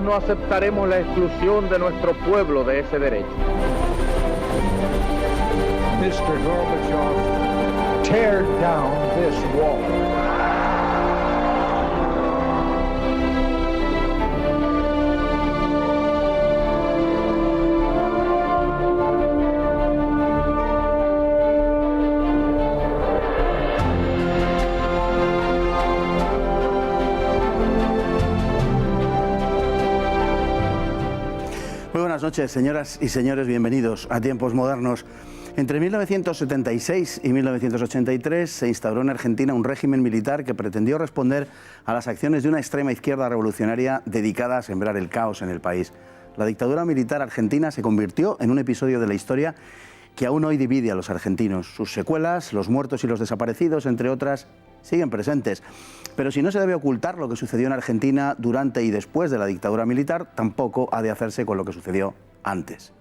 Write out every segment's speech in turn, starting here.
Nosotros no aceptaremos la exclusión de nuestro pueblo de ese derecho. Mr. Gorbachev, tear down this wall. Muy buenas noches, señoras y señores, bienvenidos a Tiempos Modernos. Entre 1976 y 1983 se instauró en Argentina un régimen militar que pretendió responder a las acciones de una extrema izquierda revolucionaria dedicada a sembrar el caos en el país. La dictadura militar argentina se convirtió en un episodio de la historia que aún hoy divide a los argentinos. Sus secuelas, los muertos y los desaparecidos, entre otras, siguen presentes. Pero si no se debe ocultar lo que sucedió en Argentina durante y después de la dictadura militar, tampoco ha de hacerse con lo que sucedió antes.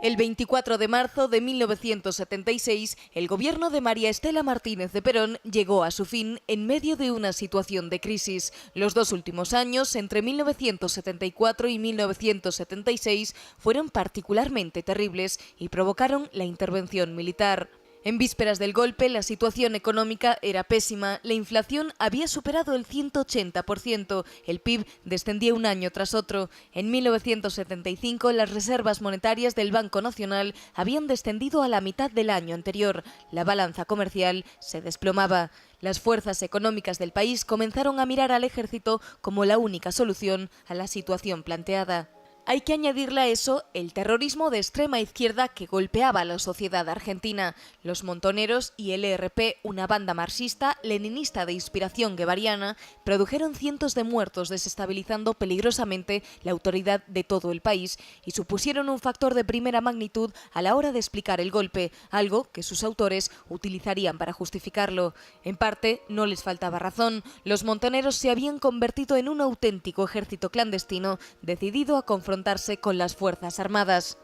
El 24 de marzo de 1976, el gobierno de María Estela Martínez de Perón llegó a su fin en medio de una situación de crisis. Los dos últimos años, entre 1974 y 1976, fueron particularmente terribles y provocaron la intervención militar. En vísperas del golpe, la situación económica era pésima, la inflación había superado el 180%, el PIB descendía un año tras otro. En 1975, las reservas monetarias del Banco Nacional habían descendido a la mitad del año anterior. La balanza comercial se desplomaba. Las fuerzas económicas del país comenzaron a mirar al ejército como la única solución a la situación planteada. Hay que añadirle a eso el terrorismo de extrema izquierda que golpeaba a la sociedad argentina. Los Montoneros y el ERP, una banda marxista-leninista de inspiración guevariana, produjeron cientos de muertos, desestabilizando peligrosamente la autoridad de todo el país y supusieron un factor de primera magnitud a la hora de explicar el golpe, algo que sus autores utilizarían para justificarlo. En parte, no les faltaba razón. Los Montoneros se habían convertido en un auténtico ejército clandestino decidido a confrontarse con las Fuerzas Armadas.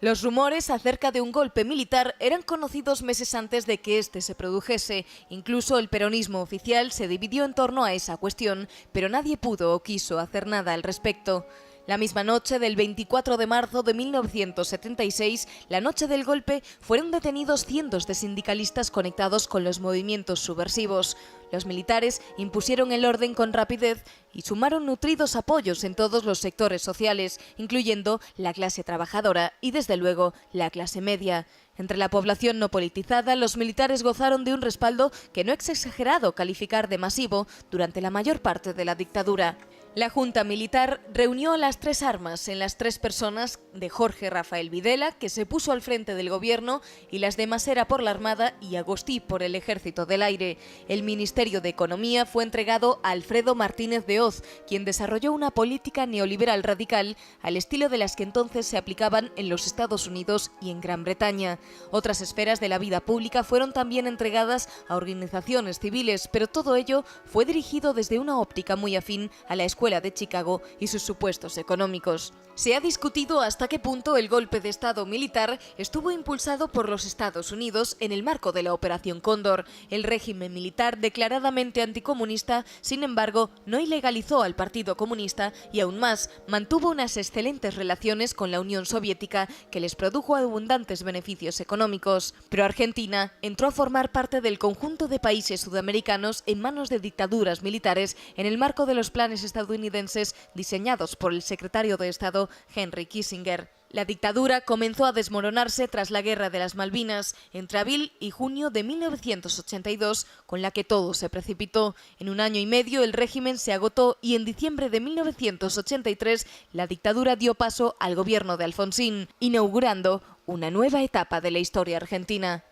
Los rumores acerca de un golpe militar eran conocidos meses antes de que este se produjese. Incluso el peronismo oficial se dividió en torno a esa cuestión, pero nadie pudo o quiso hacer nada al respecto. La misma noche del 24 de marzo de 1976, la noche del golpe, fueron detenidos cientos de sindicalistas conectados con los movimientos subversivos. Los militares impusieron el orden con rapidez y sumaron nutridos apoyos en todos los sectores sociales, incluyendo la clase trabajadora y, desde luego, la clase media. Entre la población no politizada, los militares gozaron de un respaldo que no es exagerado calificar de masivo durante la mayor parte de la dictadura. La Junta Militar reunió a las tres armas en las tres personas de Jorge Rafael Videla, que se puso al frente del gobierno, y las de Masera por la Armada y Agostí por el Ejército del Aire. El Ministerio de Economía fue entregado a Alfredo Martínez de Hoz, quien desarrolló una política neoliberal radical al estilo de las que entonces se aplicaban en los Estados Unidos y en Gran Bretaña. Otras esferas de la vida pública fueron también entregadas a organizaciones civiles, pero todo ello fue dirigido desde una óptica muy afín a la Escuela de Chicago y sus supuestos económicos. Se ha discutido hasta qué punto el golpe de Estado militar estuvo impulsado por los Estados Unidos en el marco de la Operación Cóndor. El régimen militar, declaradamente anticomunista, sin embargo, no ilegalizó al Partido Comunista y, aún más, mantuvo unas excelentes relaciones con la Unión Soviética que les produjo abundantes beneficios económicos. Pero Argentina entró a formar parte del conjunto de países sudamericanos en manos de dictaduras militares en el marco de los planes estadounidenses diseñados por el secretario de Estado Henry Kissinger. La dictadura comenzó a desmoronarse tras la Guerra de las Malvinas, entre abril y junio de 1982, con la que todo se precipitó. En un año y medio el régimen se agotó y en diciembre de 1983 la dictadura dio paso al gobierno de Alfonsín, inaugurando una nueva etapa de la historia argentina.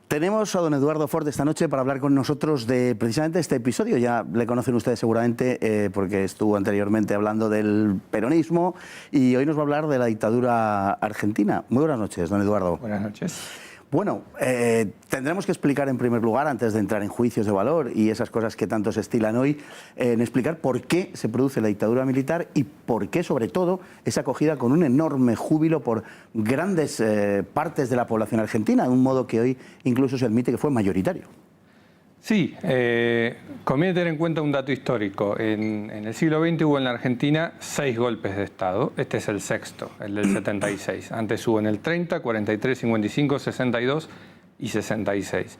Tenemos a don Eduardo Fort esta noche para hablar con nosotros de precisamente este episodio. Ya le conocen ustedes seguramente porque estuvo anteriormente hablando del peronismo y hoy nos va a hablar de la dictadura argentina. Muy buenas noches, don Eduardo. Buenas noches. Bueno, tendremos que explicar en primer lugar, antes de entrar en juicios de valor y esas cosas que tanto se estilan hoy, en explicar por qué se produce la dictadura militar y por qué, sobre todo, es acogida con un enorme júbilo por grandes partes de la población argentina, de un modo que hoy incluso se admite que fue mayoritario. Sí, conviene tener en cuenta un dato histórico. En el siglo XX hubo en la Argentina 6 golpes de Estado. Este es el sexto, el del 76. Antes hubo en el 30, 43, 55, 62 y 66.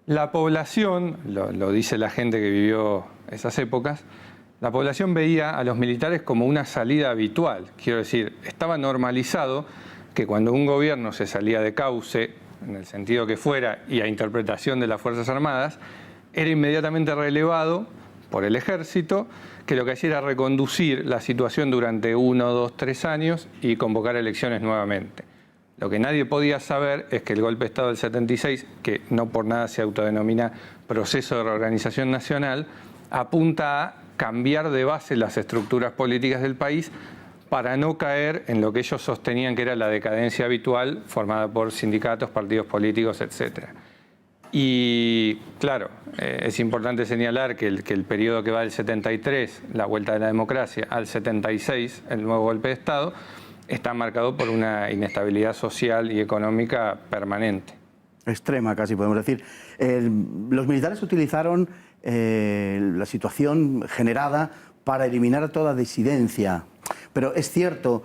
La población, lo dice la gente que vivió esas épocas, la población veía a los militares como una salida habitual. Quiero decir, estaba normalizado que cuando un gobierno se salía de cauce, en el sentido que fuera, y a interpretación de las Fuerzas Armadas, era inmediatamente relevado por el ejército, que lo que hacía era reconducir la situación durante 1, 2, 3 años y convocar elecciones nuevamente. Lo que nadie podía saber es que el golpe de Estado del 76, que no por nada se autodenomina proceso de reorganización nacional, apunta a cambiar de base las estructuras políticas del país para no caer en lo que ellos sostenían que era la decadencia habitual formada por sindicatos, partidos políticos, etc. Y claro, es importante señalar que el periodo que va del 73, la vuelta de la democracia, al 76, el nuevo golpe de Estado, está marcado por una inestabilidad social y económica permanente. Extrema, casi podemos decir. Los militares utilizaron la situación generada para eliminar toda disidencia. Pero es cierto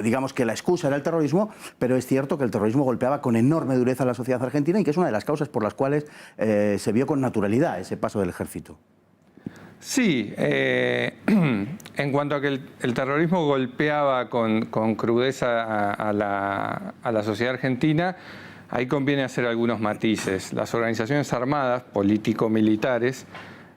digamos que la excusa era el terrorismo, pero es cierto que el terrorismo golpeaba con enorme dureza a la sociedad argentina y que es una de las causas por las cuales se vio con naturalidad ese paso del ejército. Sí, en cuanto a que el terrorismo golpeaba con crudeza a la sociedad argentina, ahí conviene hacer algunos matices. Las organizaciones armadas, político-militares,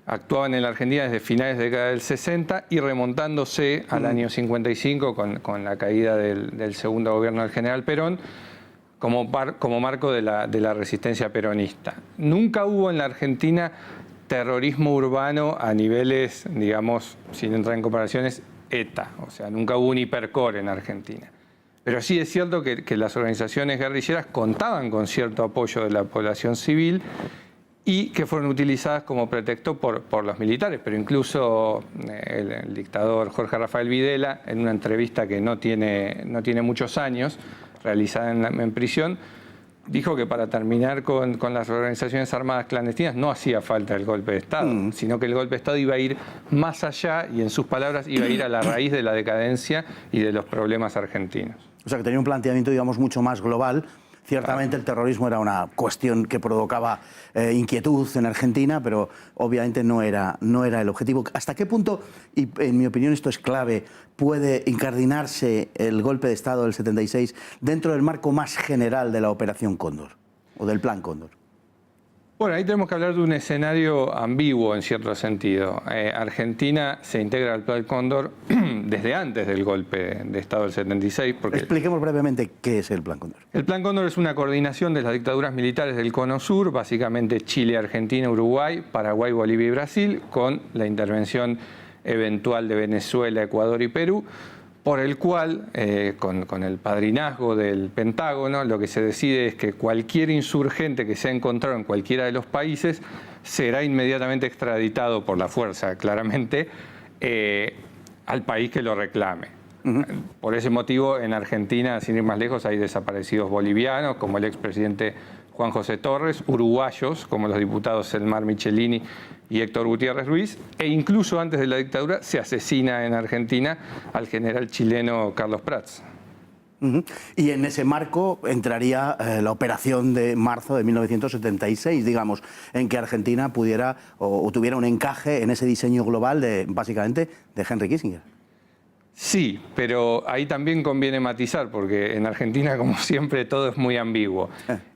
actuaban en la Argentina desde finales de la década del 60 y remontándose al año 55 con la caída del segundo gobierno del general Perón como marco de la resistencia peronista. Nunca hubo en la Argentina terrorismo urbano a niveles, digamos, sin entrar en comparaciones, ETA. O sea, nunca hubo un hipercore en Argentina. Pero sí es cierto que las organizaciones guerrilleras contaban con cierto apoyo de la población civil y que fueron utilizadas como pretexto por los militares. Pero incluso el dictador Jorge Rafael Videla, en una entrevista que no tiene muchos años, realizada en prisión, dijo que para terminar con las organizaciones armadas clandestinas no hacía falta el golpe de Estado, sino que el golpe de Estado iba a ir más allá y, en sus palabras, iba a ir a la raíz de la decadencia y de los problemas argentinos. O sea, que tenía un planteamiento, digamos, mucho más global. Ciertamente el terrorismo era una cuestión que provocaba inquietud en Argentina, pero obviamente no era el objetivo. ¿Hasta qué punto, y en mi opinión esto es clave, puede incardinarse el golpe de Estado del 76 dentro del marco más general de la Operación Cóndor o del Plan Cóndor? Bueno, ahí tenemos que hablar de un escenario ambiguo en cierto sentido. Argentina se integra al Plan Cóndor desde antes del golpe de Estado del 76. Porque expliquemos brevemente qué es el Plan Cóndor. El Plan Cóndor es una coordinación de las dictaduras militares del Cono Sur, básicamente Chile, Argentina, Uruguay, Paraguay, Bolivia y Brasil, con la intervención eventual de Venezuela, Ecuador y Perú, por el cual, con el padrinazgo del Pentágono, lo que se decide es que cualquier insurgente que sea encontrado en cualquiera de los países será inmediatamente extraditado por la fuerza, claramente, al país que lo reclame. Por ese motivo, en Argentina, sin ir más lejos, hay desaparecidos bolivianos, como el expresidente Juan José Torres, uruguayos, como los diputados Elmar Michelini y Héctor Gutiérrez Ruiz, e incluso antes de la dictadura se asesina en Argentina al general chileno Carlos Prats. Y en ese marco entraría la operación de marzo de 1976, digamos, en que Argentina pudiera o tuviera un encaje en ese diseño global básicamente de Henry Kissinger. Sí, pero ahí también conviene matizar, porque en Argentina, como siempre, todo es muy ambiguo.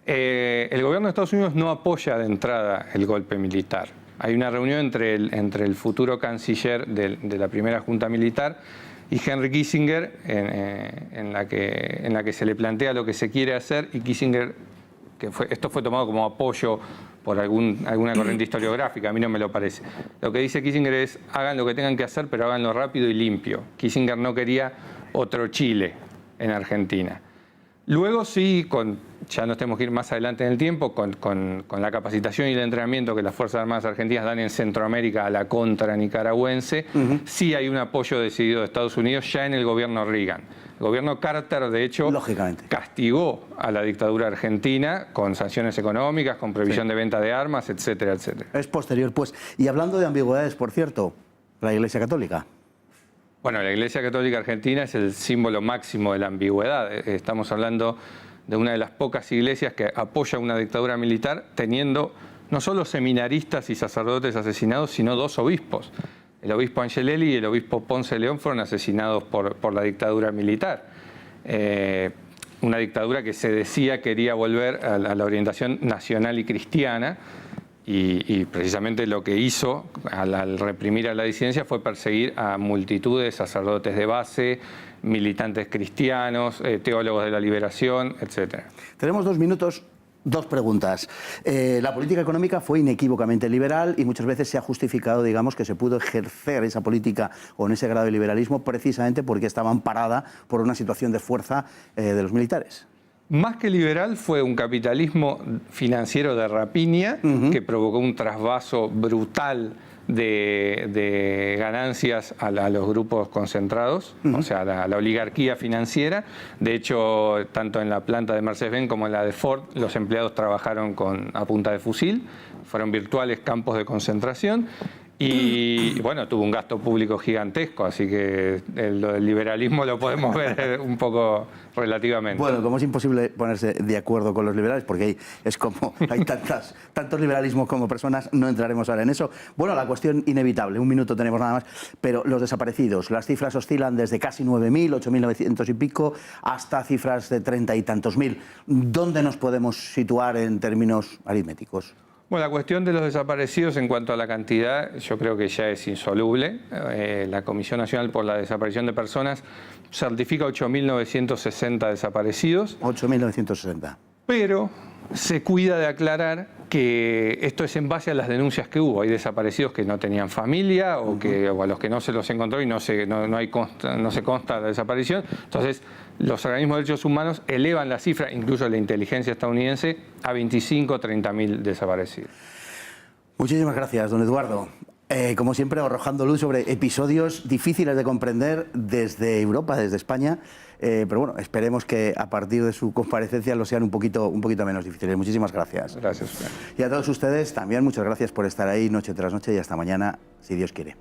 El gobierno de Estados Unidos no apoya de entrada el golpe militar. Hay una reunión entre el futuro canciller de la primera junta militar y Henry Kissinger en la que se le plantea lo que se quiere hacer, y Kissinger, esto fue tomado como apoyo por alguna corriente historiográfica, a mí no me lo parece. Lo que dice Kissinger es: hagan lo que tengan que hacer, pero háganlo rápido y limpio. Kissinger no quería otro Chile en Argentina. Luego sí, ya nos tenemos que ir más adelante en el tiempo, con la capacitación y el entrenamiento que las Fuerzas Armadas Argentinas dan en Centroamérica a la contra nicaragüense, sí hay un apoyo decidido de Estados Unidos ya en el gobierno Reagan. El gobierno Carter, de hecho, lógicamente, castigó a la dictadura argentina con sanciones económicas, con prohibición de venta de armas, etcétera, etcétera. Es posterior, pues. Y hablando de ambigüedades, por cierto, la Iglesia Católica. Bueno, la Iglesia Católica Argentina es el símbolo máximo de la ambigüedad. Estamos hablando de una de las pocas iglesias que apoya una dictadura militar, teniendo no solo seminaristas y sacerdotes asesinados, sino 2 obispos. El obispo Angelelli y el obispo Ponce de León fueron asesinados por la dictadura militar. Una dictadura que se decía quería volver a la orientación nacional y cristiana, y precisamente lo que hizo al reprimir a la disidencia fue perseguir a multitud de sacerdotes de base, militantes cristianos, teólogos de la liberación, etc. Tenemos 2 minutos. 2 preguntas. La política económica fue inequívocamente liberal y muchas veces se ha justificado, digamos, que se pudo ejercer esa política o en ese grado de liberalismo precisamente porque estaba amparada por una situación de fuerza de los militares. Más que liberal, fue un capitalismo financiero de rapiña que provocó un trasvaso brutal de ganancias a los grupos concentrados, o sea, a la oligarquía financiera. De hecho, tanto en la planta de Mercedes-Benz como en la de Ford, los empleados trabajaron a punta de fusil, fueron virtuales campos de concentración. Y bueno, tuvo un gasto público gigantesco, así que lo del liberalismo lo podemos ver un poco relativamente. Bueno, como es imposible ponerse de acuerdo con los liberales, porque es como hay tantos liberalismos como personas, no entraremos ahora en eso. Bueno, la cuestión inevitable, 1 minuto tenemos nada más, pero los desaparecidos, las cifras oscilan desde casi 9.000, 8.900 y pico, hasta cifras de 30 y tantos mil. ¿Dónde nos podemos situar en términos aritméticos? Bueno, la cuestión de los desaparecidos en cuanto a la cantidad, yo creo que ya es insoluble. La Comisión Nacional por la Desaparición de Personas certifica 8.960 desaparecidos. 8.960. Pero se cuida de aclarar que esto es en base a las denuncias que hubo. Hay desaparecidos que no tenían familia o a los que no se los encontró y no se consta la desaparición. Entonces, los organismos de derechos humanos elevan la cifra, incluso la inteligencia estadounidense, a 25 o 30.000 desaparecidos. Muchísimas gracias, don Eduardo. Como siempre, arrojando luz sobre episodios difíciles de comprender desde Europa, desde España. Pero bueno, esperemos que a partir de su comparecencia lo sean un poquito menos difíciles. Muchísimas gracias. Gracias. Y a todos ustedes también muchas gracias por estar ahí noche tras noche y hasta mañana, si Dios quiere.